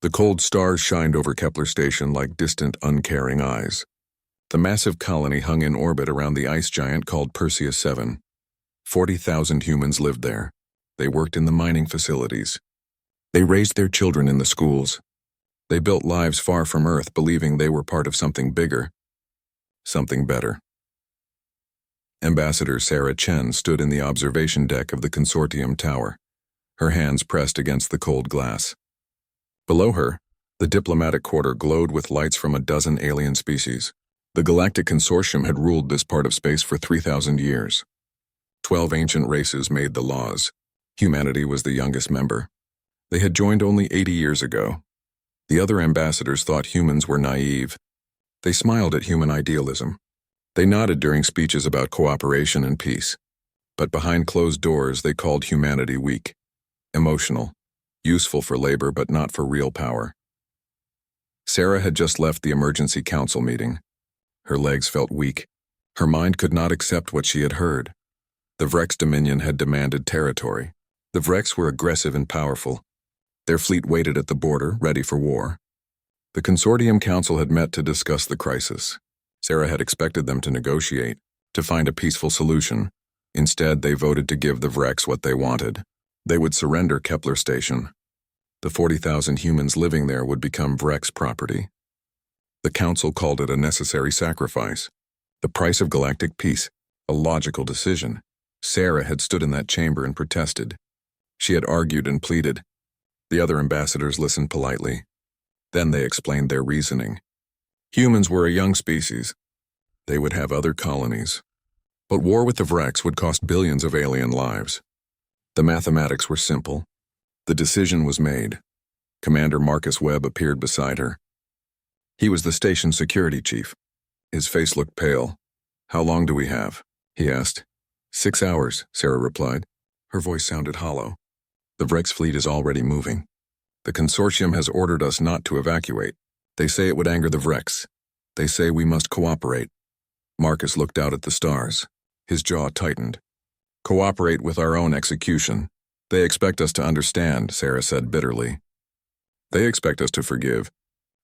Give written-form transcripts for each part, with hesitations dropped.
The cold stars shined over Kepler station like distant, uncaring eyes. The massive colony hung in orbit around the ice giant called Perseus 7. 40,000 humans lived there. They worked in the mining facilities. They raised their children in the schools. They built lives far from Earth, believing they were part of something bigger, something better. Ambassador Sarah Chen stood in the observation deck of the consortium tower, her hands pressed against the cold glass. Below her, the diplomatic quarter glowed with lights from a dozen alien species. The Galactic Consortium had ruled this part of space for 3,000 years. 12 ancient races made the laws. Humanity was the youngest member. They had joined only 80 years ago. The other ambassadors thought humans were naive. They smiled at human idealism. They nodded during speeches about cooperation and peace. But behind closed doors, they called humanity weak, emotional, useful for labor but not for real power. Sarah had just left the emergency council meeting. Her legs felt weak. Her mind could not accept what she had heard. The Vrex Dominion had demanded territory. The Vrex were aggressive and powerful. Their fleet waited at the border, ready for war. The Consortium Council had met to discuss the crisis. Sarah had expected them to negotiate, to find a peaceful solution. Instead, they voted to give the Vrex what they wanted. They would surrender Kepler Station. The 40,000 humans living there would become Vrex property. The Council called it a necessary sacrifice. The price of galactic peace, a logical decision. Sarah had stood in that chamber and protested. She had argued and pleaded. The other ambassadors listened politely. Then they explained their reasoning. Humans were a young species. They would have other colonies. But war with the Vrex would cost billions of alien lives. The mathematics were simple. The decision was made. Commander Marcus Webb appeared beside her. He was the station security chief. His face looked pale. "How long do we have?" he asked. 6 hours, Sarah replied. Her voice sounded hollow. "The Vrex fleet is already moving. The consortium has ordered us not to evacuate. They say it would anger the Vrex. They say we must cooperate." Marcus looked out at the stars. His jaw tightened. "Cooperate with our own execution. They expect us to understand," Sarah said bitterly. "They expect us to forgive.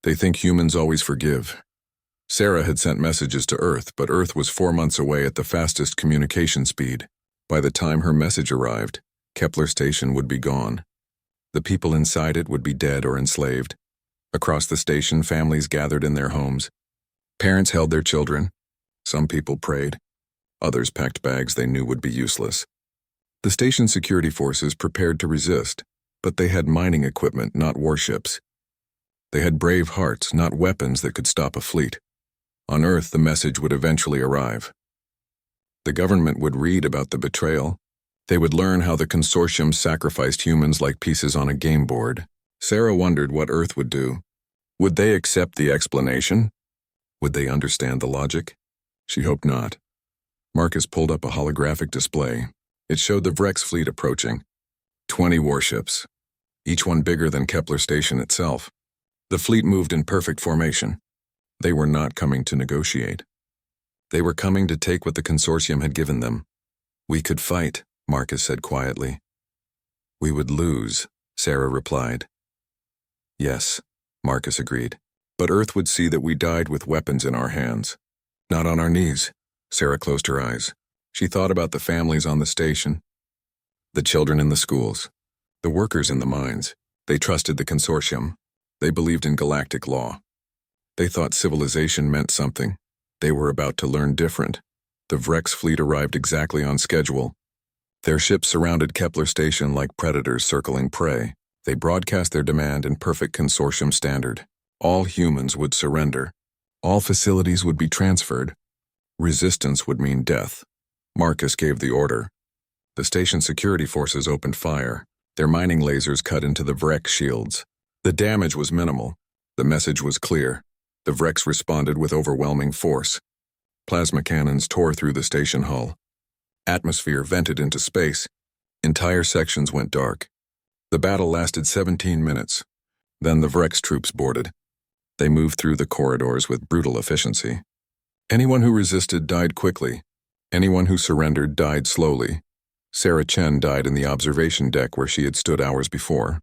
They think humans always forgive." Sarah had sent messages to Earth, but Earth was 4 months away at the fastest communication speed. By the time her message arrived, Kepler Station would be gone. The people inside it would be dead or enslaved. Across the station, families gathered in their homes. Parents held their children. Some people prayed. Others packed bags they knew would be useless. The station security forces prepared to resist, but they had mining equipment, not warships. They had brave hearts, not weapons that could stop a fleet. On Earth, the message would eventually arrive. The government would read about the betrayal. They would learn how the consortium sacrificed humans like pieces on a game board. Sarah wondered what Earth would do. Would they accept the explanation? Would they understand the logic? She hoped not. Marcus pulled up a holographic display. It showed the Vrex fleet approaching. 20 warships, each one bigger than Kepler Station itself. The fleet moved in perfect formation. They were not coming to negotiate. They were coming to take what the consortium had given them. "We could fight," Marcus said quietly. "We would lose," Sarah replied. "Yes," Marcus agreed. "But Earth would see that we died with weapons in our hands. Not on our knees." Sarah closed her eyes. She thought about the families on the station, the children in the schools, the workers in the mines. They trusted the consortium. They believed in galactic law. They thought civilization meant something. They were about to learn different. The Vrex fleet arrived exactly on schedule. Their ships surrounded Kepler Station like predators circling prey. They broadcast their demand in perfect consortium standard. All humans would surrender. All facilities would be transferred. Resistance would mean death. Marcus gave the order. The station security forces opened fire. Their mining lasers cut into the Vrex shields. The damage was minimal. The message was clear. The Vrex responded with overwhelming force. Plasma cannons tore through the station hull. Atmosphere vented into space. Entire sections went dark. The battle lasted 17 minutes. Then the Vrex troops boarded. They moved through the corridors with brutal efficiency. Anyone who resisted died quickly. Anyone who surrendered died slowly. Sarah Chen died in the observation deck where she had stood hours before.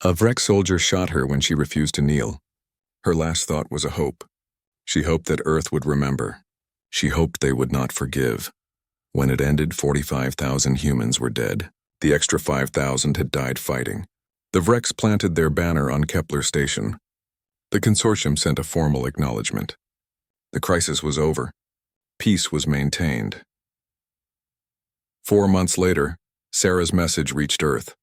A Vrek soldier shot her when she refused to kneel. Her last thought was a hope. She hoped that Earth would remember. She hoped they would not forgive. When it ended, 45,000 humans were dead. The extra 5,000 had died fighting. The Vreks planted their banner on Kepler station. The consortium sent a formal acknowledgement. The crisis was over. Peace was maintained. 4 months later, Sarah's message reached Earth.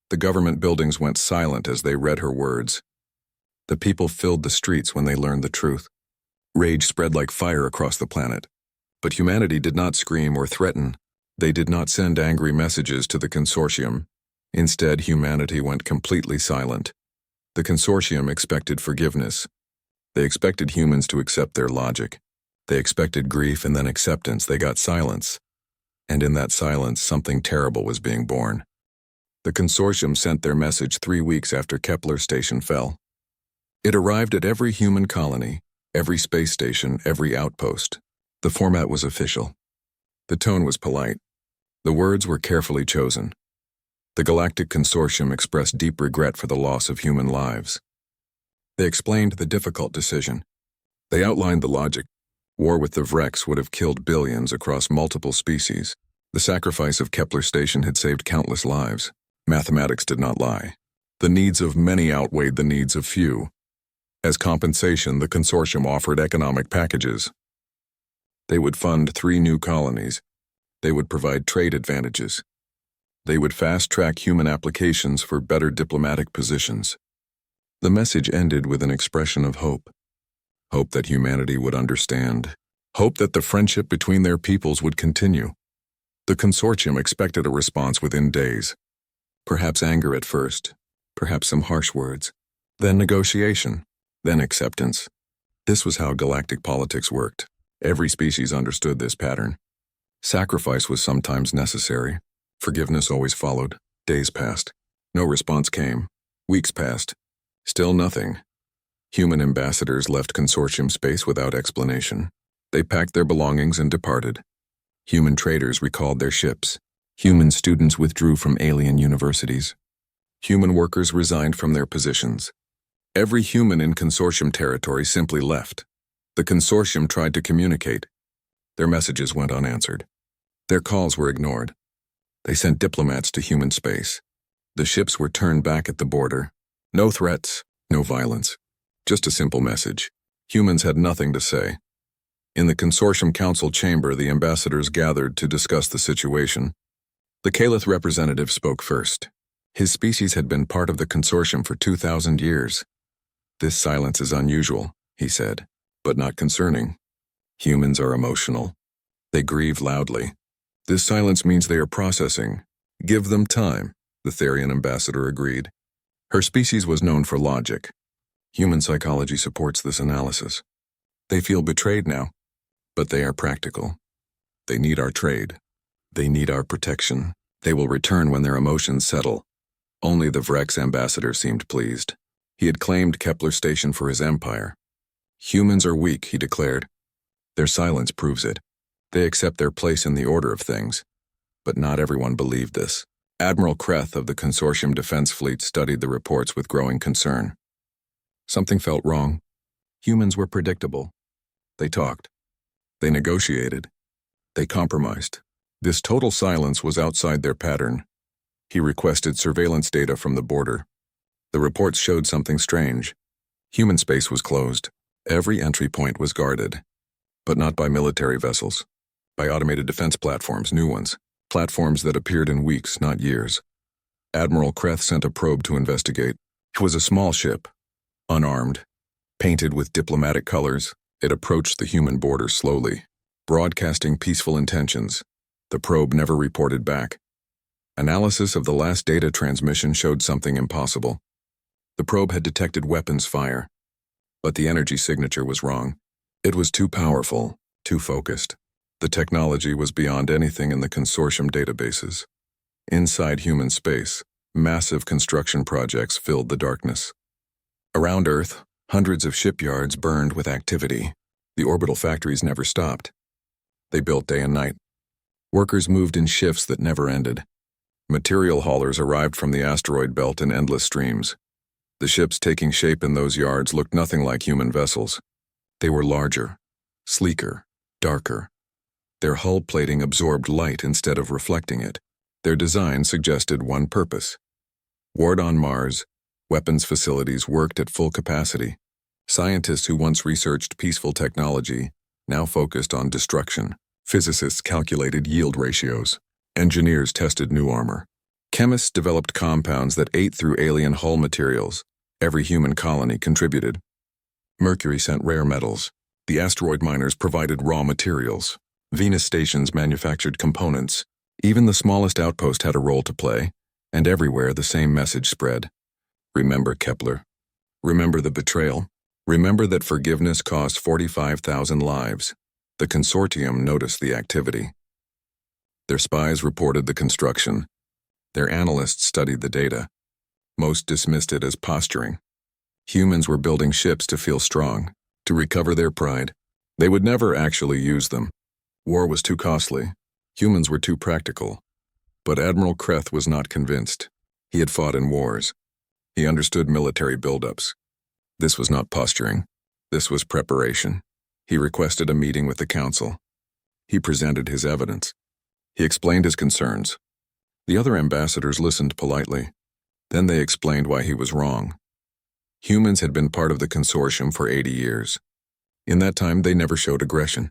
The government buildings went silent as they read her words. The people filled the streets when they learned the truth. Rage spread like fire across the planet. But humanity did not scream or threaten. They did not send angry messages to the consortium. Instead, humanity went completely silent. The consortium expected forgiveness. They expected humans to accept their logic. They expected grief and then acceptance. They got silence. And in that silence, something terrible was being born. The consortium sent their message 3 weeks after Kepler station fell. It arrived at every human colony, every space station, every outpost. The format was official. The tone was polite. The words were carefully chosen. The Galactic Consortium expressed deep regret for the loss of human lives. They explained the difficult decision. They outlined the logic. War with the Vreks would have killed billions across multiple species. The sacrifice of Kepler station had saved countless lives. Mathematics did not lie. The needs of many outweighed the needs of few. As compensation, the consortium offered economic packages. They would fund 3 new colonies. They would provide trade advantages. They would fast-track human applications for better diplomatic positions. The message ended with an expression of hope. Hope that humanity would understand. Hope that the friendship between their peoples would continue. The consortium expected a response within days. Perhaps anger at first, perhaps some harsh words, then negotiation, then acceptance. This was how galactic politics worked. Every species understood this pattern. Sacrifice was sometimes necessary. Forgiveness always followed. Days passed. No response came. Weeks passed. Still nothing. Human ambassadors left consortium space without explanation. They packed their belongings and departed. Human traders recalled their ships. Human students withdrew from alien universities. Human workers resigned from their positions. Every human in consortium territory simply left. The consortium tried to communicate. Their messages went unanswered. Their calls were ignored. They sent diplomats to human space. The ships were turned back at the border. No threats, no violence. Just a simple message. Humans had nothing to say. In the consortium council chamber, the ambassadors gathered to discuss the situation. The Caliph representative spoke first. His species had been part of the consortium for 2,000 years. This silence is unusual, he said, but not concerning. Humans are emotional. They grieve loudly. This silence means they are processing. Give them time, the Therian ambassador agreed. Her species was known for logic. Human psychology supports this analysis. They feel betrayed now, but they are practical. They need our trade. They need our protection. They will return when their emotions settle. Only the Vrek's ambassador seemed pleased. He had claimed Kepler station for his empire. Humans are weak, he declared. Their silence proves it. They accept their place in the order of things. But not everyone believed this. Admiral Kreth of the Consortium Defense Fleet studied the reports with growing concern. Something felt wrong. Humans were predictable. They talked. They negotiated. They compromised. This total silence was outside their pattern. He requested surveillance data from the border. The reports showed something strange. Human space was closed. Every entry point was guarded. But not by military vessels. By automated defense platforms, new ones. Platforms that appeared in weeks, not years. Admiral Kreth sent a probe to investigate. It was a small ship, unarmed, painted with diplomatic colors. It approached the human border slowly, broadcasting peaceful intentions. The probe never reported back. Analysis of the last data transmission showed something impossible. The probe had detected weapons fire, but the energy signature was wrong. It was too powerful, too focused. The technology was beyond anything in the consortium databases. Inside human space, massive construction projects filled the darkness. Around Earth, hundreds of shipyards burned with activity. The orbital factories never stopped. They built day and night. Workers moved in shifts that never ended. Material haulers arrived from the asteroid belt in endless streams. The ships taking shape in those yards looked nothing like human vessels. They were larger, sleeker, darker. Their hull plating absorbed light instead of reflecting it. Their design suggested one purpose. Ward on Mars, weapons facilities worked at full capacity. Scientists who once researched peaceful technology now focused on destruction. Physicists calculated yield ratios. Engineers tested new armor. Chemists developed compounds that ate through alien hull materials. Every human colony contributed. Mercury sent rare metals. The asteroid miners provided raw materials. Venus stations manufactured components. Even the smallest outpost had a role to play, and everywhere the same message spread. Remember Kepler. Remember the betrayal. Remember that forgiveness cost 45,000 lives. The consortium noticed the activity. Their spies reported the construction. Their analysts studied the data. Most dismissed it as posturing. Humans were building ships to feel strong, to recover their pride. They would never actually use them. War was too costly. Humans were too practical. But Admiral Kreth was not convinced. He had fought in wars. He understood military buildups. This was not posturing. This was preparation. He requested a meeting with the council. He presented his evidence. He explained his concerns. The other ambassadors listened politely. Then they explained why he was wrong. Humans had been part of the consortium for 80 years. In that time, they never showed aggression.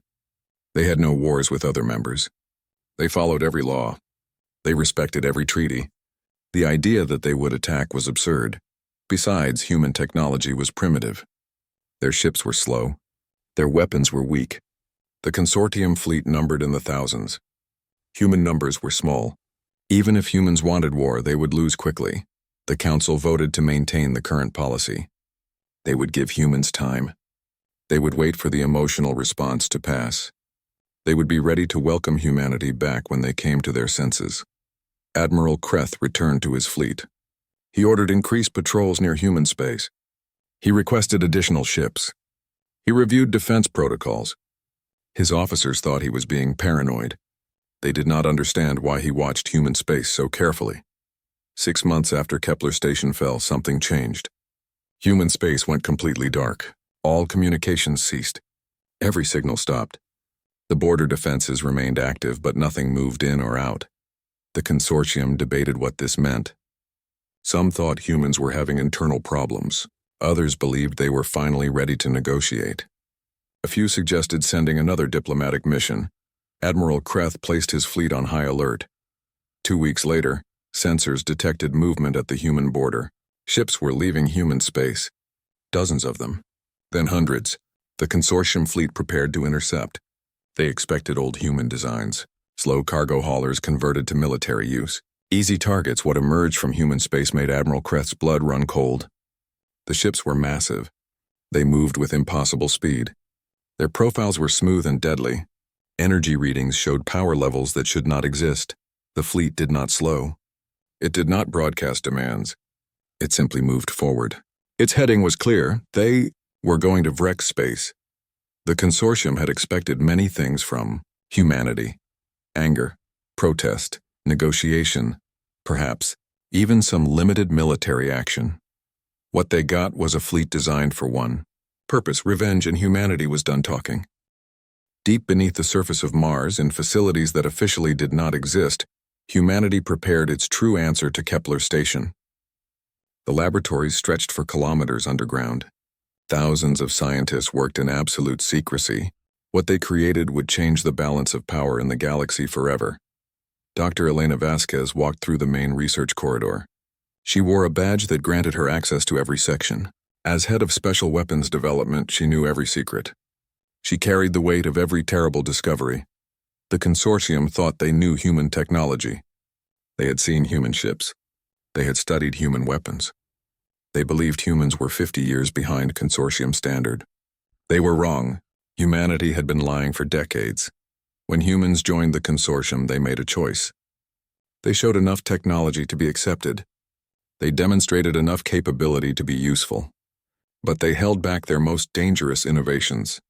They had no wars with other members. They followed every law. They respected every treaty. The idea that they would attack was absurd. Besides, human technology was primitive. Their ships were slow. Their weapons were weak. The consortium fleet numbered in the thousands. Human numbers were small. Even if humans wanted war, they would lose quickly. The council voted to maintain the current policy. They would give humans time. They would wait for the emotional response to pass. They would be ready to welcome humanity back when they came to their senses. Admiral Kreth returned to his fleet. He ordered increased patrols near human space. He requested additional ships. He reviewed defense protocols. His officers thought he was being paranoid. They did not understand why he watched human space so carefully. 6 months after Kepler station fell, something changed. Human space went completely dark. All communications ceased. Every signal stopped. The border defenses remained active, but nothing moved in or out. The consortium debated what this meant. Some thought humans were having internal problems. Others believed they were finally ready to negotiate. A few suggested sending another diplomatic mission. Admiral Kreth placed his fleet on high alert. 2 weeks later, sensors detected movement at the human border. Ships were leaving human space. Dozens of them. Then hundreds. The consortium fleet prepared to intercept. They expected old human designs. Slow cargo haulers converted to military use. Easy targets. What emerged from human space made Admiral Kreth's blood run cold. The ships were massive. They moved with impossible speed. Their profiles were smooth and deadly. Energy readings showed power levels that should not exist. The fleet did not slow. It did not broadcast demands. It simply moved forward. Its heading was clear. They were going to wreck space. The consortium had expected many things from humanity. Anger, protest, negotiation, perhaps even some limited military action. What they got was a fleet designed for one purpose: revenge, and humanity was done talking. Deep beneath the surface of Mars, in facilities that officially did not exist, humanity prepared its true answer to Kepler station. The laboratories stretched for kilometers underground. Thousands of scientists worked in absolute secrecy. What they created would change the balance of power in the galaxy forever. Dr. Elena Vasquez walked through the main research corridor. She wore a badge that granted her access to every section. As head of special weapons development, she knew every secret. She carried the weight of every terrible discovery. The consortium thought they knew human technology. They had seen human ships. They had studied human weapons. They believed humans were 50 years behind consortium standard. They were wrong. Humanity had been lying for decades. When humans joined the consortium, they made a choice. They showed enough technology to be accepted. They demonstrated enough capability to be useful. But they held back their most dangerous innovations.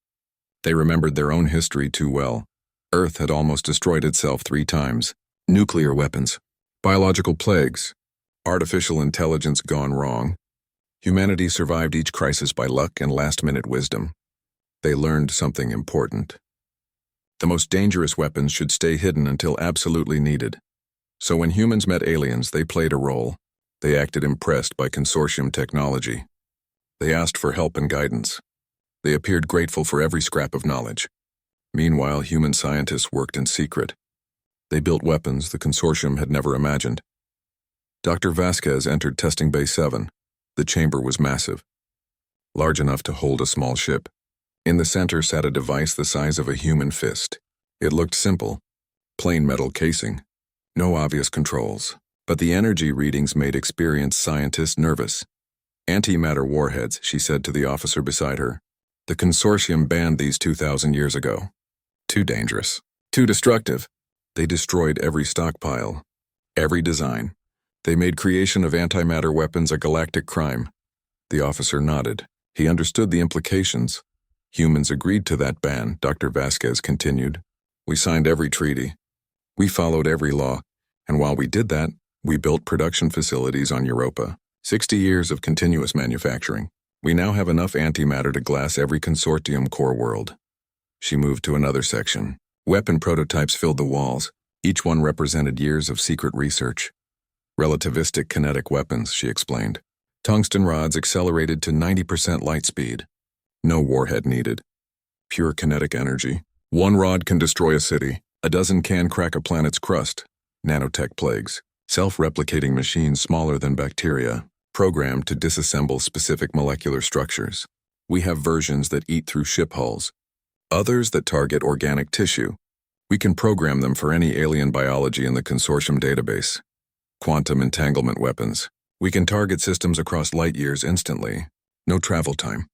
They remembered their own history too well. Earth had almost destroyed itself 3 times. Nuclear weapons, biological plagues, artificial intelligence gone wrong. Humanity survived each crisis by luck and last-minute wisdom. They learned something important. The most dangerous weapons should stay hidden until absolutely needed. So when humans met aliens, they played a role. They acted impressed by consortium technology. They asked for help and guidance. They appeared grateful for every scrap of knowledge. Meanwhile, human scientists worked in secret. They built weapons the consortium had never imagined. Dr. Vasquez entered Testing Bay 7. The chamber was massive, large enough to hold a small ship. In the center sat a device the size of a human fist. It looked simple, plain metal casing, no obvious controls, but the energy readings made experienced scientists nervous. Antimatter warheads, she said to the officer beside her. The consortium banned these 2,000 years ago. Too dangerous, too destructive. They destroyed every stockpile, every design. They made creation of antimatter weapons a galactic crime. The officer nodded. He understood the implications. Humans agreed to that ban, Dr. Vasquez continued. We signed every treaty. We followed every law. And while we did that, we built production facilities on Europa. 60 years of continuous manufacturing. We now have enough antimatter to glass every consortium core world. She moved to another section. Weapon prototypes filled the walls. Each one represented years of secret research. Relativistic kinetic weapons, she explained. Tungsten rods accelerated to 90% light speed. No warhead needed. Pure kinetic energy. One rod can destroy a city. A dozen can crack a planet's crust. Nanotech plagues. Self-replicating machines smaller than bacteria, programmed to disassemble specific molecular structures. We have versions that eat through ship hulls. Others that target organic tissue. We can program them for any alien biology in the consortium database. Quantum entanglement weapons. We can target systems across light years instantly. No travel time.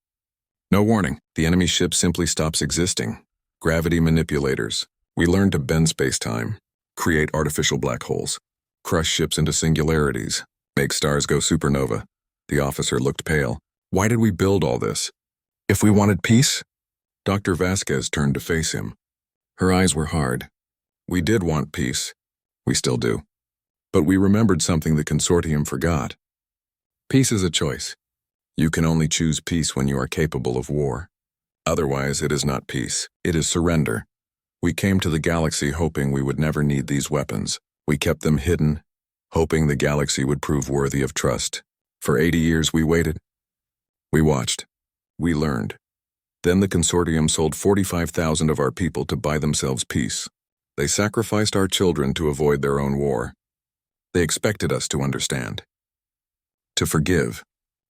No warning. The enemy ship simply stops existing. Gravity manipulators. We learn to bend space-time, create artificial black holes, crush ships into singularities, make stars go supernova. The officer looked pale. Why did we build all this? If we wanted peace? Dr. Vasquez turned to face him. Her eyes were hard. We did want peace. We still do. But we remembered something the consortium forgot. Peace is a choice. You can only choose peace when you are capable of war. Otherwise, it is not peace. It is surrender. We came to the galaxy hoping we would never need these weapons. We kept them hidden, hoping the galaxy would prove worthy of trust. For 80 years we waited. We watched. We learned. Then the consortium sold 45,000 of our people to buy themselves peace. They sacrificed our children to avoid their own war. They expected us to understand. To forgive.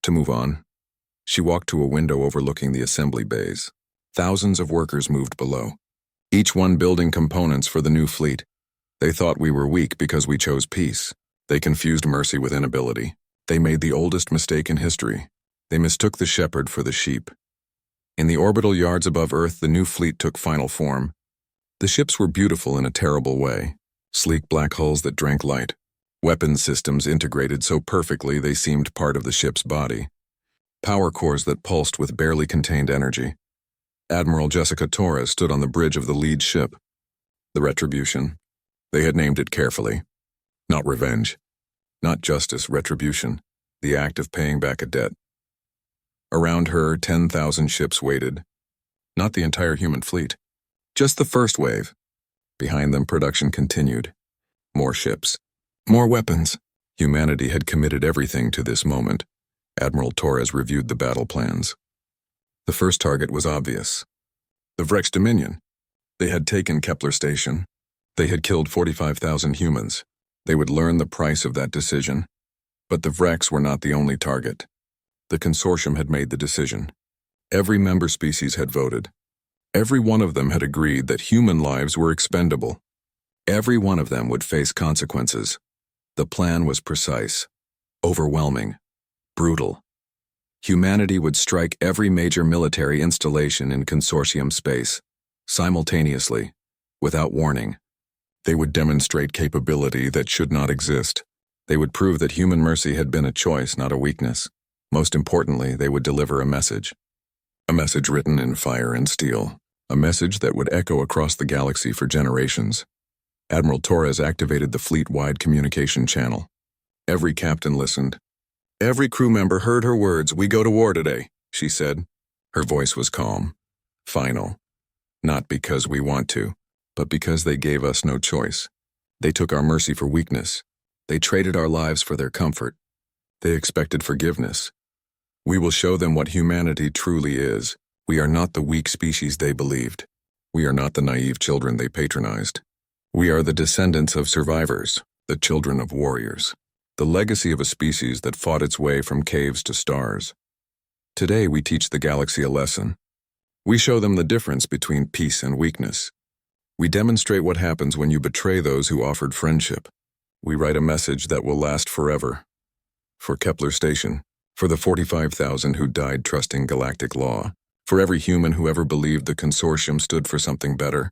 To move on. She walked to a window overlooking the assembly bays. Thousands of workers moved below, each one building components for the new fleet. They thought we were weak because we chose peace. They confused mercy with inability. They made the oldest mistake in history. They mistook the shepherd for the sheep. In the orbital yards above Earth, the new fleet took final form. The ships were beautiful in a terrible way. Sleek black hulls that drank light. Weapons systems integrated so perfectly they seemed part of the ship's body. Power cores that pulsed with barely contained energy. Admiral Jessica Torres stood on the bridge of the lead ship. The retribution. They had named it carefully. Not revenge. Not justice, retribution. The act of paying back a debt. Around her, 10,000 ships waited. Not the entire human fleet. Just the first wave. Behind them, production continued. More ships. More weapons. Humanity had committed everything to this moment. Admiral Torres reviewed the battle plans. The first target was obvious. The Vrex Dominion. They had taken Kepler Station. They had killed 45,000 humans. They would learn the price of that decision. But the Vrex were not the only target. The consortium had made the decision. Every member species had voted. Every one of them had agreed that human lives were expendable. Every one of them would face consequences. The plan was precise, overwhelming, brutal. Humanity would strike every major military installation in consortium space, simultaneously, without warning. They would demonstrate capability that should not exist. They would prove that human mercy had been a choice, not a weakness. Most importantly, they would deliver a message. A message written in fire and steel. A message that would echo across the galaxy for generations. Admiral Torres activated the fleet-wide communication channel. Every captain listened. Every crew member heard her words. "We go to war today," she said. Her voice was calm, final. Not because we want to, but because they gave us no choice. They took our mercy for weakness. They traded our lives for their comfort. They expected forgiveness. We will show them what humanity truly is. We are not the weak species they believed. We are not the naive children they patronized. We are the descendants of survivors, the children of warriors, the legacy of a species that fought its way from caves to stars. Today we teach the galaxy a lesson. We show them the difference between peace and weakness. We demonstrate what happens when you betray those who offered friendship. We write a message that will last forever. For Kepler Station, for the 45,000 who died trusting galactic law, for every human who ever believed the consortium stood for something better.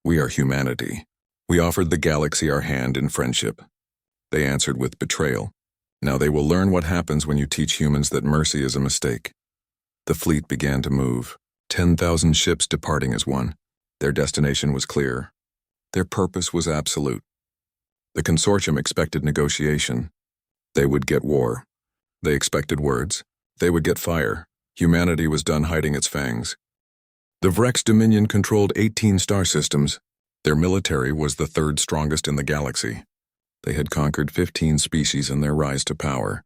We are humanity. We offered the galaxy our hand in friendship. They answered with betrayal. Now they will learn what happens when you teach humans that mercy is a mistake. The fleet began to move, 10,000 ships departing as one. Their destination was clear. Their purpose was absolute. The consortium expected negotiation. They would get war. They expected words. They would get fire. Humanity was done hiding its fangs. The Vrex Dominion controlled 18 star systems. Their military was the third strongest in the galaxy. They had conquered 15 species in their rise to power.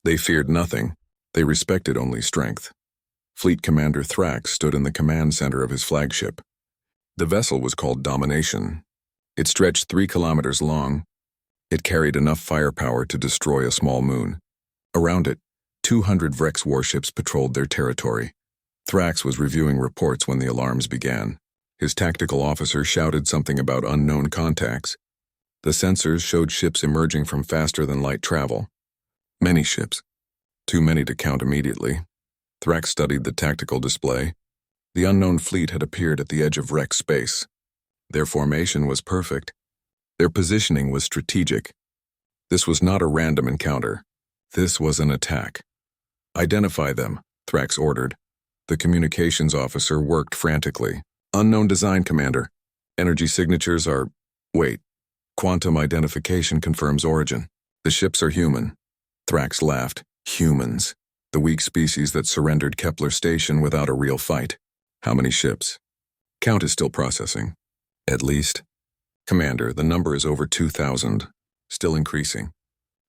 They feared nothing. They respected only strength. Fleet Commander Thrax stood in the command center of his flagship. The vessel was called Domination. It stretched 3 kilometers long. It carried enough firepower to destroy a small moon. Around it, 200 Vrex warships patrolled their territory. Thrax was reviewing reports when the alarms began. His tactical officer shouted something about unknown contacts. The sensors showed ships emerging from faster-than-light travel. Many ships. Too many to count immediately. Thrax studied the tactical display. The unknown fleet had appeared at the edge of Vrex space. Their formation was perfect. Their positioning was strategic. This was not a random encounter. This was an attack. "Identify them," Thrax ordered. The communications officer worked frantically. "Unknown design, Commander. Energy signatures are... Wait. Quantum identification confirms origin. The ships are human." Thrax laughed. Humans. The weak species that surrendered Kepler Station without a real fight. "How many ships?" "Count is still processing." "At least?" "Commander, the number is over 2,000. Still increasing.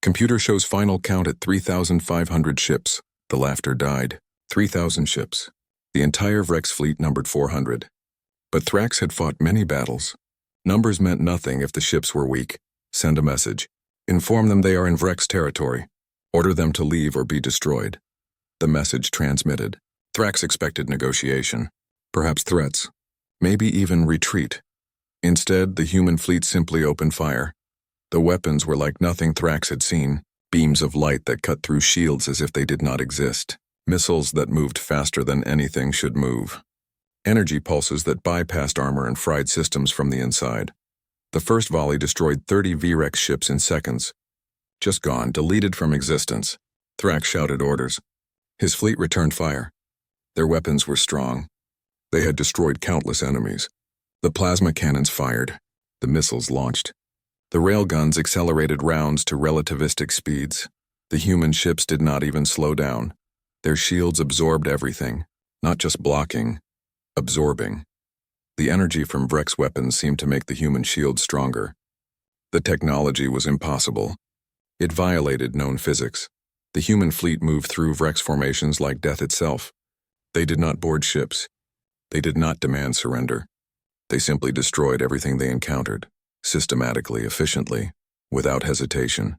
Computer shows final count at 3,500 ships." The laughter died. 3,000 ships. The entire Vrex fleet numbered 400. But Thrax had fought many battles. Numbers meant nothing if the ships were weak. Send a message. Inform them they are in Vrex territory. Order them to leave or be destroyed. The message transmitted. Thrax expected negotiation. Perhaps threats. Maybe even retreat. Instead, the human fleet simply opened fire. The weapons were like nothing Thrax had seen. Beams of light that cut through shields as if they did not exist. Missiles that moved faster than anything should move. Energy pulses that bypassed armor and fried systems from the inside. The first volley destroyed 30 Vrex ships in seconds. Just gone, deleted from existence. Thrax shouted orders. His fleet returned fire. Their weapons were strong. They had destroyed countless enemies. The plasma cannons fired. The missiles launched. The railguns accelerated rounds to relativistic speeds. The human ships did not even slow down. Their shields absorbed everything, not just blocking, absorbing. The energy from Vrex weapons seemed to make the human shields stronger. The technology was impossible. It violated known physics. The human fleet moved through Vrex formations like death itself. They did not board ships. They did not demand surrender. They simply destroyed everything they encountered, systematically, efficiently, without hesitation.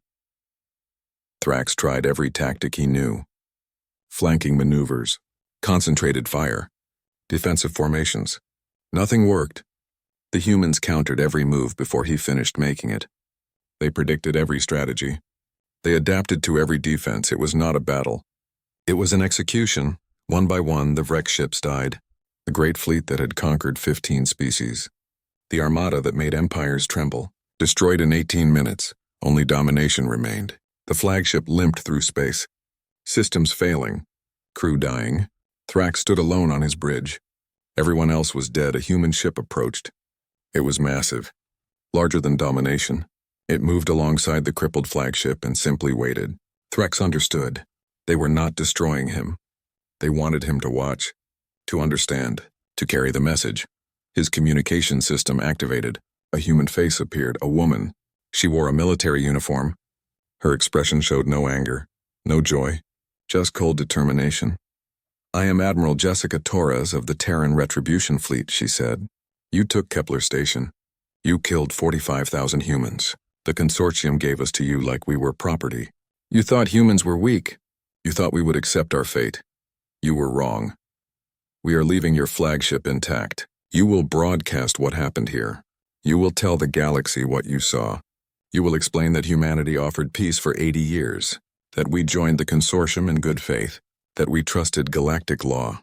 Thrax tried every tactic he knew. Flanking maneuvers, concentrated fire, defensive formations. Nothing worked. The humans countered every move before he finished making it. They predicted every strategy. They adapted to every defense. It was not a battle. It was an execution. One by one, the Vrex ships died. The great fleet that had conquered 15 species. The armada that made empires tremble. Destroyed in 18 minutes. Only Domination remained. The flagship limped through space. Systems failing. Crew dying. Thrax stood alone on his bridge. Everyone else was dead. A human ship approached. It was massive. Larger than Domination. It moved alongside the crippled flagship and simply waited. Threx understood. They were not destroying him. They wanted him to watch, to understand, to carry the message. His communication system activated. A human face appeared, a woman. She wore a military uniform. Her expression showed no anger, no joy, just cold determination. "I am Admiral Jessica Torres of the Terran Retribution Fleet," she said. "You took Kepler Station. You killed 45,000 humans. The consortium gave us to you like we were property. You thought humans were weak. You thought we would accept our fate. You were wrong. We are leaving your flagship intact. You will broadcast what happened here. You will tell the galaxy what you saw. You will explain that humanity offered peace for 80 years, that we joined the consortium in good faith, that we trusted galactic law.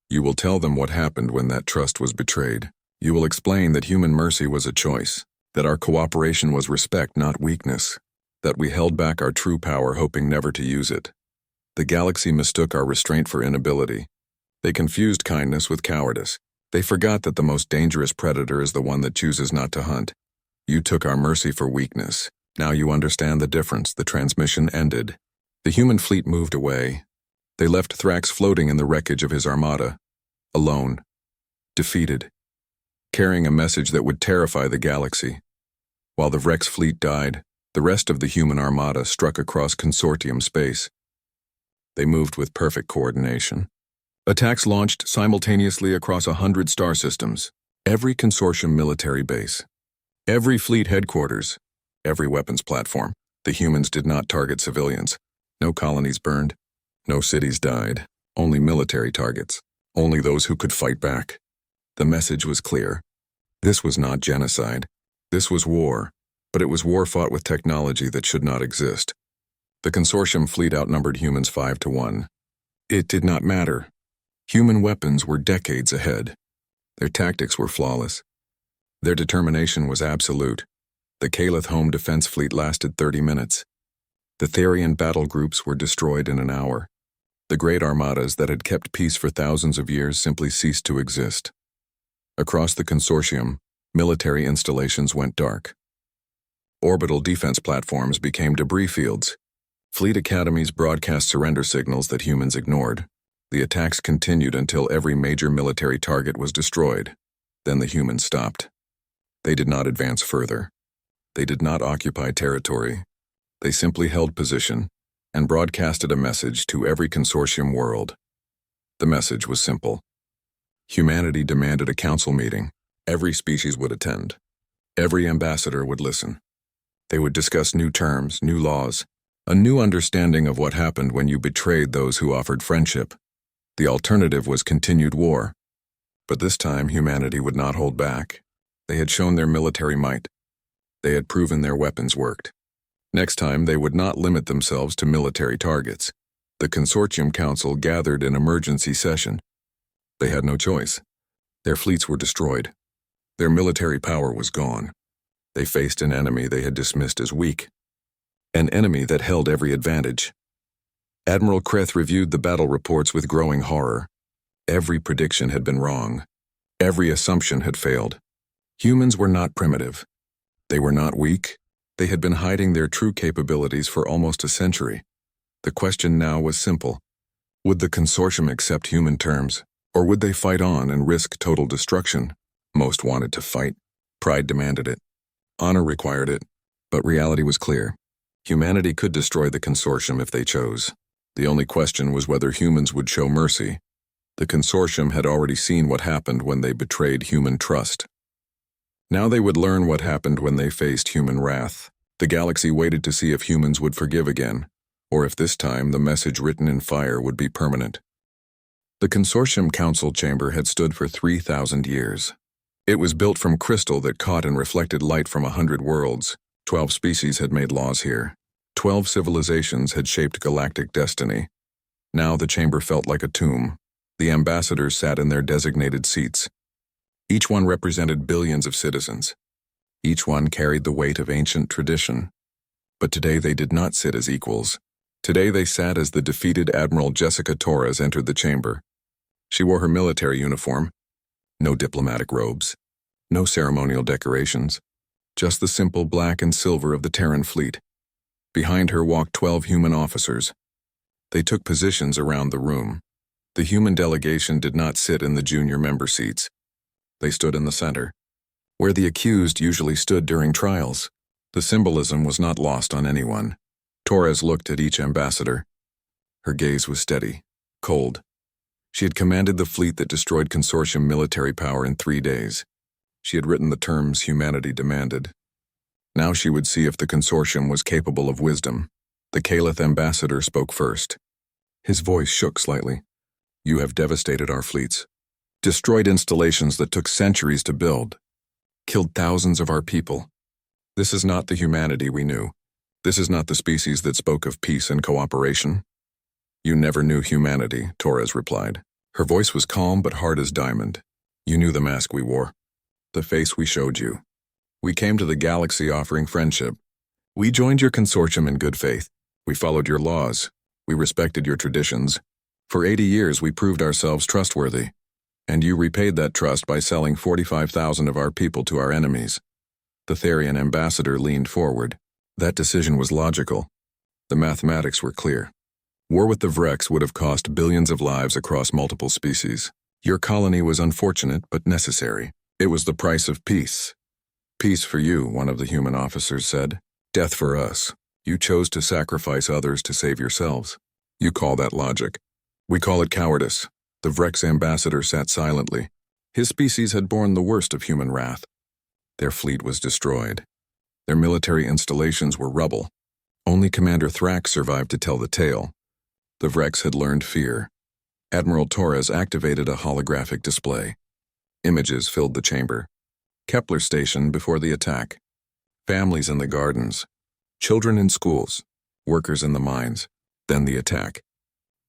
You will tell them what happened when that trust was betrayed. You will explain that human mercy was a choice, that our cooperation was respect, not weakness, that we held back our true power hoping never to use it. The galaxy mistook our restraint for inability. They confused kindness with cowardice. They forgot that the most dangerous predator is the one that chooses not to hunt. You took our mercy for weakness. Now you understand the difference. The transmission ended. The human fleet moved away. They left Thrax floating in the wreckage of his armada, alone, defeated, carrying a message that would terrify the galaxy. While the Vrex fleet died, the rest of the human armada struck across consortium space. They moved with perfect coordination. Attacks launched simultaneously across 100 star systems, every consortium military base, every fleet headquarters, every weapons platform. The humans did not target civilians. No colonies burned. No cities died. Only military targets. Only those who could fight back. The message was clear. This was not genocide. This was war, but it was war fought with technology that should not exist. The consortium fleet outnumbered humans 5-1. It did not matter. Human weapons were decades ahead. Their tactics were flawless. Their determination was absolute. The Calith home defense fleet lasted 30 minutes. The Therian battle groups were destroyed in an hour. The great armadas that had kept peace for thousands of years simply ceased to exist. Across the consortium, military installations went dark. Orbital defense platforms became debris fields. Fleet academies broadcast surrender signals that humans ignored. The attacks continued until every major military target was destroyed. Then the humans stopped. They did not advance further. They did not occupy territory. They simply held position and broadcasted a message to every consortium world. The message was simple. Humanity demanded a council meeting. Every species would attend. Every ambassador would listen. They would discuss new terms, new laws, a new understanding of what happened when you betrayed those who offered friendship. The alternative was continued war. But this time, humanity would not hold back. They had shown their military might. They had proven their weapons worked. Next time, they would not limit themselves to military targets. The Consortium Council gathered in emergency session. They had no choice. Their fleets were destroyed. Their military power was gone. They faced an enemy they had dismissed as weak. An enemy that held every advantage. Admiral Kreth reviewed the battle reports with growing horror. Every prediction had been wrong. Every assumption had failed. Humans were not primitive. They were not weak. They had been hiding their true capabilities for almost a century. The question now was simple. Would the consortium accept human terms, or would they fight on and risk total destruction? Most wanted to fight. Pride demanded it. Honor required it. But reality was clear. Humanity could destroy the consortium if they chose. The only question was whether humans would show mercy. The consortium had already seen what happened when they betrayed human trust. Now they would learn what happened when they faced human wrath. The galaxy waited to see if humans would forgive again, or if this time the message written in fire would be permanent. The Consortium Council Chamber had stood for 3,000 years. It was built from crystal that caught and reflected light from 100 worlds. 12 species had made laws here. 12 civilizations had shaped galactic destiny. Now the chamber felt like a tomb. The ambassadors sat in their designated seats. Each one represented billions of citizens. Each one carried the weight of ancient tradition. But today they did not sit as equals. Today they sat as the defeated Admiral Jessica Torres entered the chamber. She wore her military uniform. No diplomatic robes. No ceremonial decorations. Just the simple black and silver of the Terran fleet. Behind her walked 12 human officers. They took positions around the room. The human delegation did not sit in the junior member seats. They stood in the center, where the accused usually stood during trials. The symbolism was not lost on anyone. Torres looked at each ambassador. Her gaze was steady, cold. She had commanded the fleet that destroyed consortium military power in 3 days. She had written the terms humanity demanded. Now she would see if the consortium was capable of wisdom. The Caliph ambassador spoke first. His voice shook slightly. You have devastated our fleets, destroyed installations that took centuries to build, killed thousands of our people. This is not the humanity we knew. This is not the species that spoke of peace and cooperation. You never knew humanity, Torres replied. Her voice was calm but hard as diamond. You knew the mask we wore, the face we showed you. We came to the galaxy offering friendship. We joined your consortium in good faith. We followed your laws. We respected your traditions. For 80 years we proved ourselves trustworthy. And you repaid that trust by selling 45,000 of our people to our enemies. The Therian ambassador leaned forward. That decision was logical. The mathematics were clear. War with the Vrex would have cost billions of lives across multiple species. Your colony was unfortunate but necessary. It was the price of peace. Peace for you, one of the human officers said. Death for us. You chose to sacrifice others to save yourselves. You call that logic. We call it cowardice. The Vrex ambassador sat silently. His species had borne the worst of human wrath. Their fleet was destroyed. Their military installations were rubble. Only Commander Thrax survived to tell the tale. The Vrex had learned fear. Admiral Torres activated a holographic display. Images filled the chamber. Kepler station before the attack. Families in the gardens. Children in schools. Workers in the mines. Then the attack.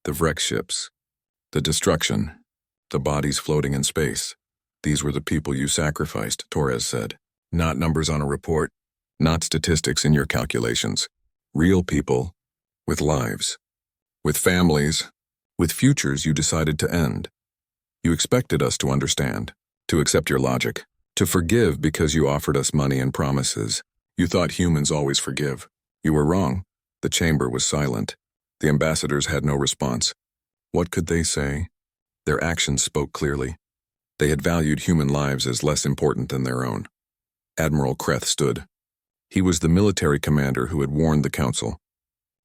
The Vrex ships. The destruction. The bodies floating in space. These were the people you sacrificed, Torres said. Not numbers on a report. Not statistics in your calculations. Real people. With lives. With families. With futures you decided to end. You expected us to understand. To accept your logic. To forgive because you offered us money and promises. You thought humans always forgive. You were wrong. The chamber was silent. The ambassadors had no response. What could they say? Their actions spoke clearly. They had valued human lives as less important than their own. Admiral Kreth stood. He was the military commander who had warned the council,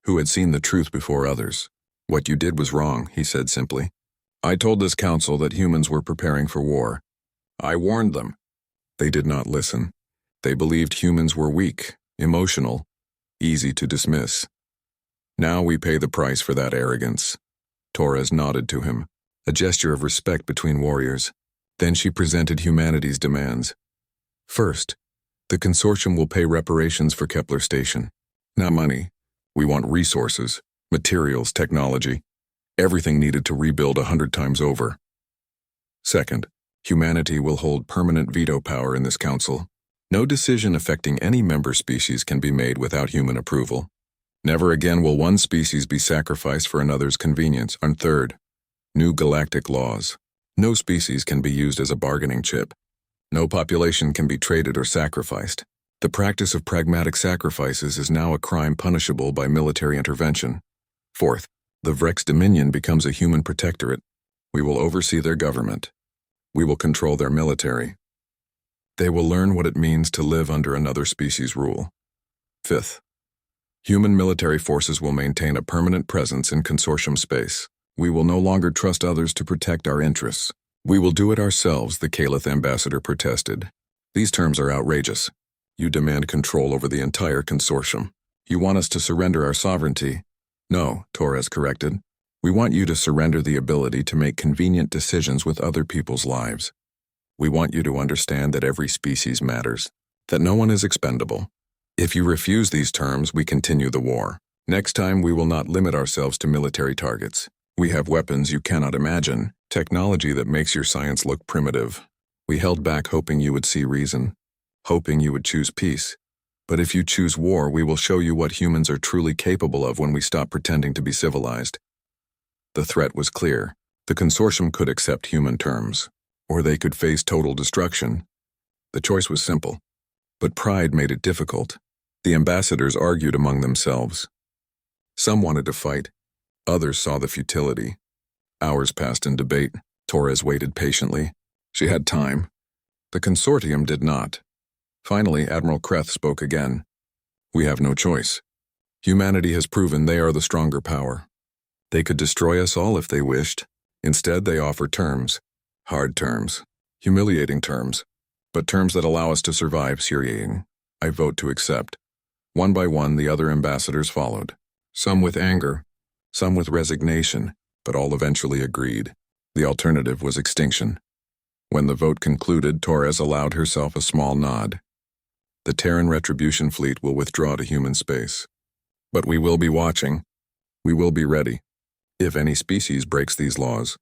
who had seen the truth before others. What you did was wrong, he said simply. I told this council that humans were preparing for war. I warned them. They did not listen. They believed humans were weak, emotional, easy to dismiss. Now we pay the price for that arrogance. Torres nodded to him, a gesture of respect between warriors. Then she presented humanity's demands. First, the consortium will pay reparations for Kepler Station. Not money. We want resources, materials, technology, everything needed to rebuild 100 times over. Second, humanity will hold permanent veto power in this council. No decision affecting any member species can be made without human approval. Never again will one species be sacrificed for another's convenience. And third, new galactic laws. No species can be used as a bargaining chip. No population can be traded or sacrificed. The practice of pragmatic sacrifices is now a crime punishable by military intervention. Fourth, the Vrex Dominion becomes a human protectorate. We will oversee their government. We will control their military. They will learn what it means to live under another species' rule. Fifth, human military forces will maintain a permanent presence in consortium space. We will no longer trust others to protect our interests. We will do it ourselves, the Caliph ambassador protested. These terms are outrageous. You demand control over the entire consortium. You want us to surrender our sovereignty. No, Torres corrected. We want you to surrender the ability to make convenient decisions with other people's lives. We want you to understand that every species matters, that no one is expendable. If you refuse these terms, we continue the war. Next time, we will not limit ourselves to military targets. We have weapons you cannot imagine, technology that makes your science look primitive. We held back hoping you would see reason, hoping you would choose peace. But if you choose war, we will show you what humans are truly capable of when we stop pretending to be civilized. The threat was clear. The consortium could accept human terms, or they could face total destruction. The choice was simple, but pride made it difficult. The ambassadors argued among themselves. Some wanted to fight. Others saw the futility. Hours passed in debate. Torres waited patiently. She had time. The consortium did not. Finally, Admiral Kreth spoke again. We have no choice. Humanity has proven they are the stronger power. They could destroy us all if they wished. Instead, they offer terms. Hard terms. Humiliating terms. But terms that allow us to survive, Syrian. I vote to accept. One by one, the other ambassadors followed. Some with anger, some with resignation, but all eventually agreed. The alternative was extinction. When the vote concluded, Torres allowed herself a small nod. The Terran retribution fleet will withdraw to human space. But we will be watching. We will be ready. If any species breaks these laws,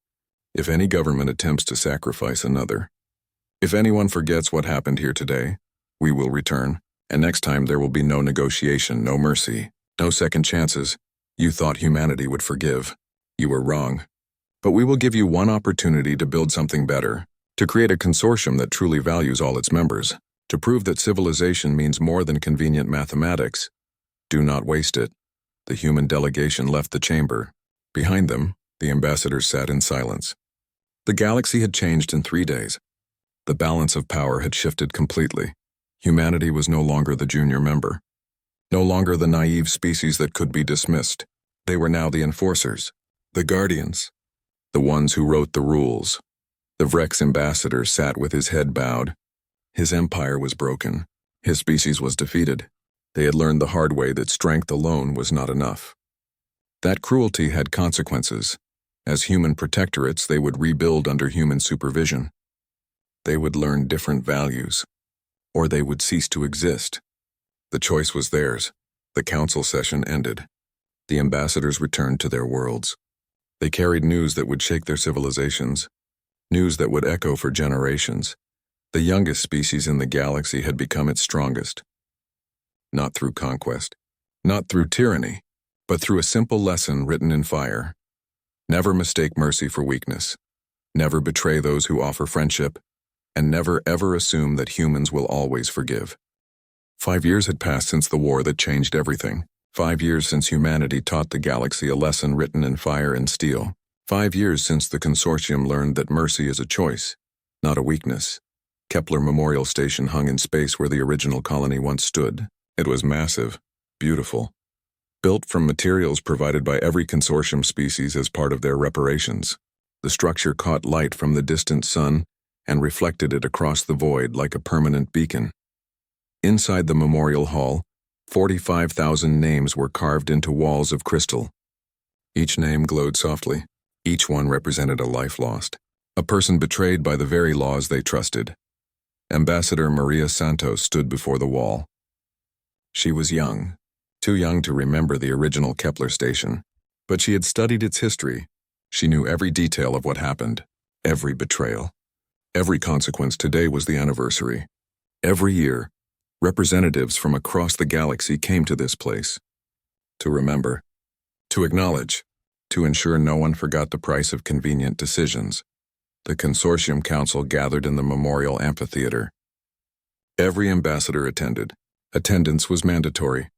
if any government attempts to sacrifice another, if anyone forgets what happened here today, we will return, and next time there will be no negotiation, no mercy, no second chances. You thought humanity would forgive. You were wrong. But we will give you one opportunity to build something better, to create a consortium that truly values all its members, to prove that civilization means more than convenient mathematics. Do not waste it. The human delegation left the chamber. Behind them, the ambassadors sat in silence. The galaxy had changed in 3 days. The balance of power had shifted completely. Humanity was no longer the junior member. No longer the naive species that could be dismissed. They were now the enforcers, the guardians, the ones who wrote the rules. The Vrex ambassador sat with his head bowed. His empire was broken. His species was defeated. They had learned the hard way that strength alone was not enough. That cruelty had consequences. As human protectorates, they would rebuild under human supervision. They would learn different values, or they would cease to exist. The choice was theirs. The council session ended. The ambassadors returned to their worlds. They carried news that would shake their civilizations, news that would echo for generations. The youngest species in the galaxy had become its strongest. Not through conquest, not through tyranny, but through a simple lesson written in fire. Never mistake mercy for weakness. Never betray those who offer friendship, and never ever assume that humans will always forgive. 5 years had passed since the war that changed everything. 5 years since humanity taught the galaxy a lesson written in fire and steel. 5 years since the consortium learned that mercy is a choice, not a weakness. Kepler Memorial Station hung in space where the original colony once stood. It was massive, beautiful, built from materials provided by every consortium species as part of their reparations. The structure caught light from the distant sun and reflected it across the void like a permanent beacon. Inside the memorial hall, 45,000 names were carved into walls of crystal. Each name glowed softly. Each one represented a life lost, a person betrayed by the very laws they trusted. Ambassador Maria Santos stood before the wall. She was young, too young to remember the original Kepler station, but she had studied its history. She knew every detail of what happened, every betrayal. Every consequence. Today was the anniversary. Every year, representatives from across the galaxy came to this place. To remember, to acknowledge, to ensure no one forgot the price of convenient decisions. The Consortium Council gathered in the Memorial Amphitheater. Every ambassador attended. Attendance was mandatory,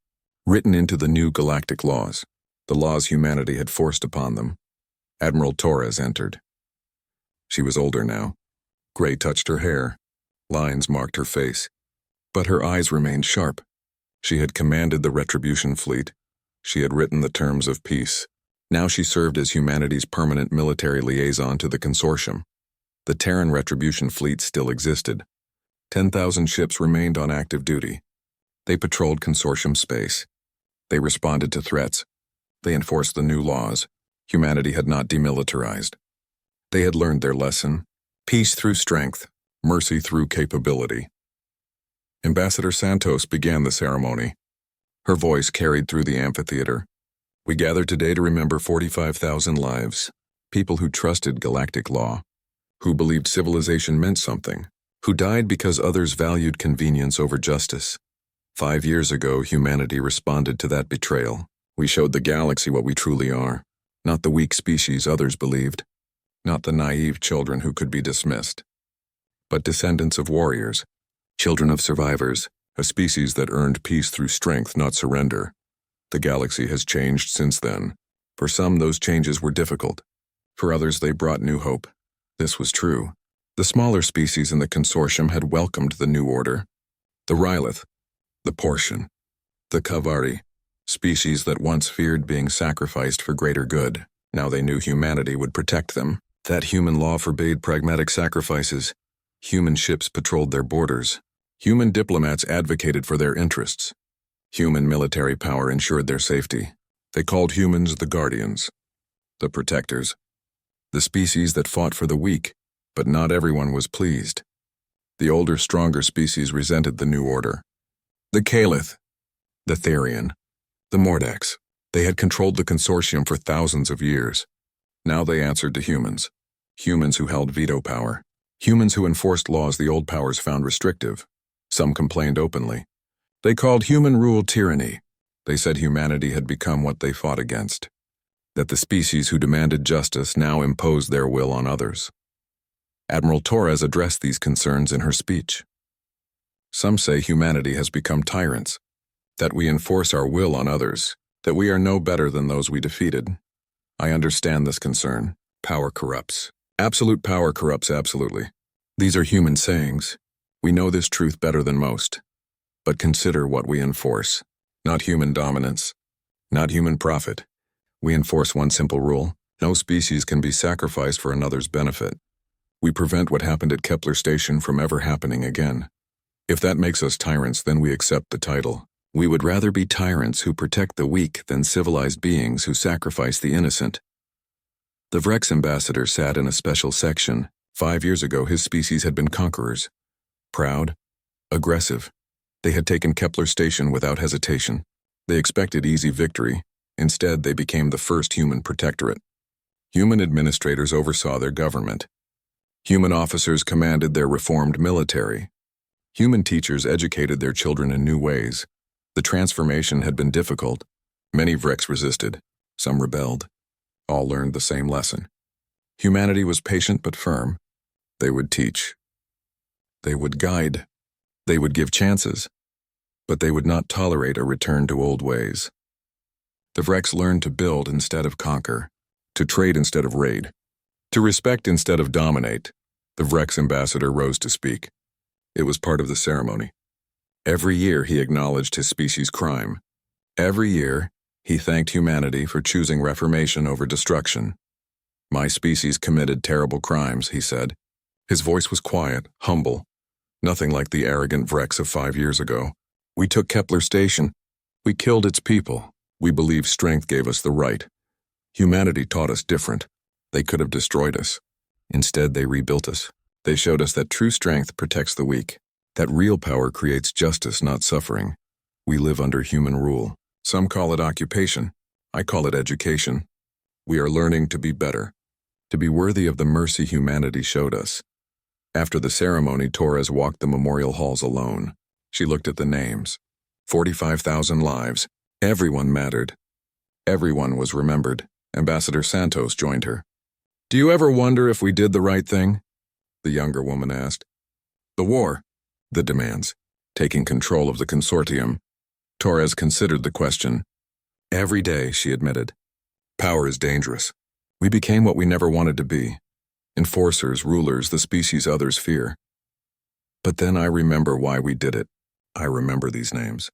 written into the new galactic laws, the laws humanity had forced upon them. Admiral Torres entered. She was older now. Gray touched her hair. Lines marked her face. But her eyes remained sharp. She had commanded the retribution fleet. She had written the terms of peace. Now she served as humanity's permanent military liaison to the consortium. The Terran retribution fleet still existed. 10,000 ships remained on active duty. They patrolled consortium space. They responded to threats. They enforced the new laws. Humanity had not demilitarized. They had learned their lesson. Peace through strength, mercy through capability. Ambassador Santos began the ceremony. Her voice carried through the amphitheater. We gather today to remember 45,000 lives, people who trusted galactic law, who believed civilization meant something, who died because others valued convenience over justice. 5 years ago, humanity responded to that betrayal. We showed the galaxy what we truly are, not the weak species others believed, not the naive children who could be dismissed, but descendants of warriors, children of survivors, a species that earned peace through strength, not surrender. The galaxy has changed since then. For some, those changes were difficult. For others, they brought new hope. This was true. The smaller species in the consortium had welcomed the new order. The Rylith, the Portion, the Kavari, species that once feared being sacrificed for greater good. Now they knew humanity would protect them. That human law forbade pragmatic sacrifices. Human ships patrolled their borders. Human diplomats advocated for their interests. Human military power ensured their safety. They called humans the guardians, the protectors, the species that fought for the weak, but not everyone was pleased. The older, stronger species resented the new order. The Kalith, the Therian, the Mordax. They had controlled the consortium for thousands of years. Now they answered to humans. Humans who held veto power. Humans who enforced laws the old powers found restrictive. Some complained openly. They called human rule tyranny. They said humanity had become what they fought against. That the species who demanded justice now imposed their will on others. Admiral Torres addressed these concerns in her speech. Some say humanity has become tyrants, that we enforce our will on others, that we are no better than those we defeated. I understand this concern. Power corrupts. Absolute power corrupts absolutely. These are human sayings. We know this truth better than most. But consider what we enforce. Not human dominance. Not human profit. We enforce one simple rule. No species can be sacrificed for another's benefit. We prevent what happened at Kepler Station from ever happening again. If that makes us tyrants, then we accept the title. We would rather be tyrants who protect the weak than civilized beings who sacrifice the innocent. The Vrex ambassador sat in a special section. 5 years ago, his species had been conquerors. Proud, aggressive. They had taken Kepler Station without hesitation. They expected easy victory. Instead, they became the first human protectorate. Human administrators oversaw their government. Human officers commanded their reformed military. Human teachers educated their children in new ways. The transformation had been difficult. Many Vrex resisted. Some rebelled. All learned the same lesson. Humanity was patient but firm. They would teach. They would guide. They would give chances. But they would not tolerate a return to old ways. The Vrex learned to build instead of conquer, to trade instead of raid, to respect instead of dominate. The Vrex ambassador rose to speak. It was part of the ceremony. Every year he acknowledged his species' crime. Every year he thanked humanity for choosing reformation over destruction. My species committed terrible crimes, he said. His voice was quiet, humble, nothing like the arrogant Vrex of 5 years ago. We took Kepler Station. We killed its people. We believed strength gave us the right. Humanity taught us different. They could have destroyed us. Instead, they rebuilt us. They showed us that true strength protects the weak, that real power creates justice, not suffering. We live under human rule. Some call it occupation. I call it education. We are learning to be better, to be worthy of the mercy humanity showed us. After the ceremony, Torres walked the memorial halls alone. She looked at the names. 45,000 lives. Everyone mattered. Everyone was remembered. Ambassador Santos joined her. "Do you ever wonder if we did the right thing?" the younger woman asked. "The war," the demands, taking control of the consortium. Torres considered the question. "Every day," she admitted. "Power is dangerous. We became what we never wanted to be. Enforcers, rulers, the species others fear. But then I remember why we did it. I remember these names.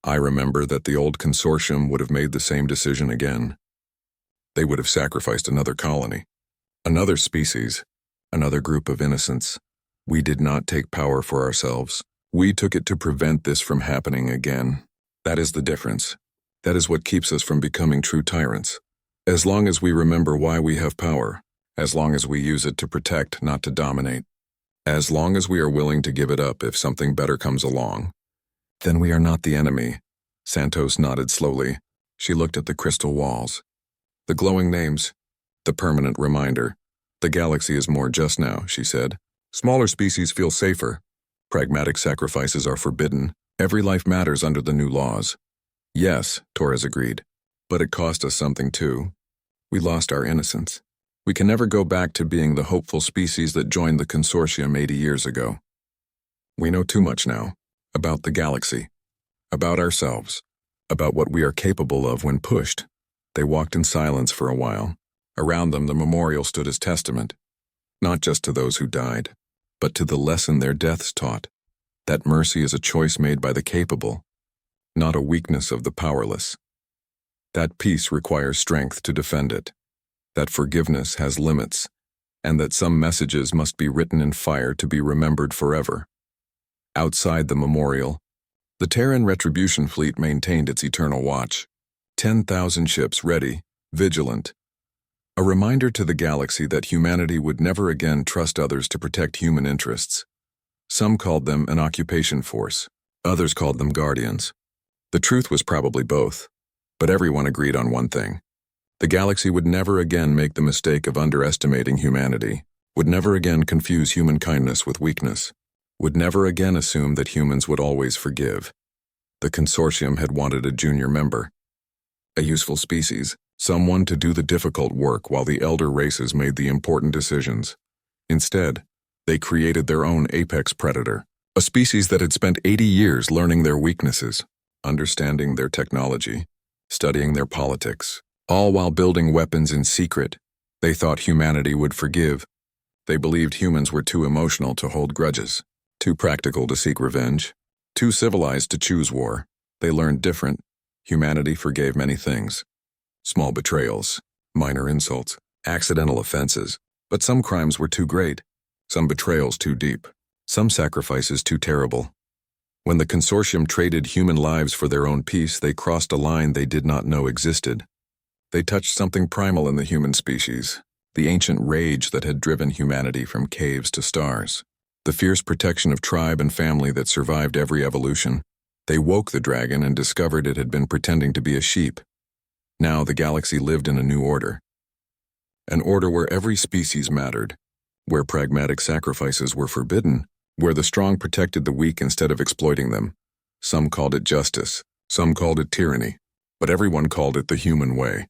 I remember that the old consortium would have made the same decision again. They would have sacrificed another colony, another species, another group of innocents. We did not take power for ourselves. We took it to prevent this from happening again. That is the difference. That is what keeps us from becoming true tyrants. As long as we remember why we have power, as long as we use it to protect, not to dominate, as long as we are willing to give it up if something better comes along, then we are not the enemy." Santos nodded slowly. She looked at the crystal walls. The glowing names, the permanent reminder. "The galaxy is more just now," she said. "Smaller species feel safer. Pragmatic sacrifices are forbidden. Every life matters under the new laws." "Yes," Torres agreed. "But it cost us something too. We lost our innocence. We can never go back to being the hopeful species that joined the consortium 80 years ago. We know too much now. about the galaxy, about ourselves, about what we are capable of when pushed. They walked in silence for a while. Around them, the memorial stood as testament, not just to those who died, but to the lesson their deaths taught, that mercy is a choice made by the capable, not a weakness of the powerless. That peace requires strength to defend it, that forgiveness has limits, and that some messages must be written in fire to be remembered forever. Outside the memorial, the Terran retribution fleet maintained its eternal watch, 10,000 ships ready, vigilant, a reminder to the galaxy that humanity would never again trust others to protect human interests. Some called them an occupation force, others called them guardians. The truth was probably both, but everyone agreed on one thing. The galaxy would never again make the mistake of underestimating humanity, would never again confuse human kindness with weakness, would never again assume that humans would always forgive. The consortium had wanted a junior member, a useful species, someone to do the difficult work while the elder races made the important decisions. Instead, they created their own apex predator, a species that had spent 80 years learning their weaknesses, understanding their technology, studying their politics, all while building weapons in secret. They thought humanity would forgive. They believed humans were too emotional to hold grudges, too practical to seek revenge, too civilized to choose war. They learned different. Humanity forgave many things. Small betrayals, minor insults, accidental offenses, but some crimes were too great, some betrayals too deep, some sacrifices too terrible. When the consortium traded human lives for their own peace, they crossed a line they did not know existed. They touched something primal in the human species, the ancient rage that had driven humanity from caves to stars, the fierce protection of tribe and family that survived every evolution. They woke the dragon and discovered it had been pretending to be a sheep. Now the galaxy lived in a new order. An order where every species mattered, where pragmatic sacrifices were forbidden, where the strong protected the weak instead of exploiting them. Some called it justice, some called it tyranny, but everyone called it the human way.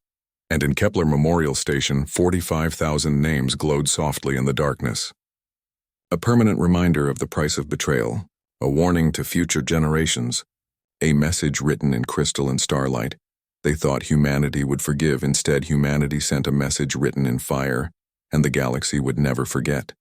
And in Kepler Memorial Station, 45,000 names glowed softly in the darkness. A permanent reminder of the price of betrayal, a warning to future generations, a message written in crystal and starlight. They thought humanity would forgive. Instead, humanity sent a message written in fire, and the galaxy would never forget.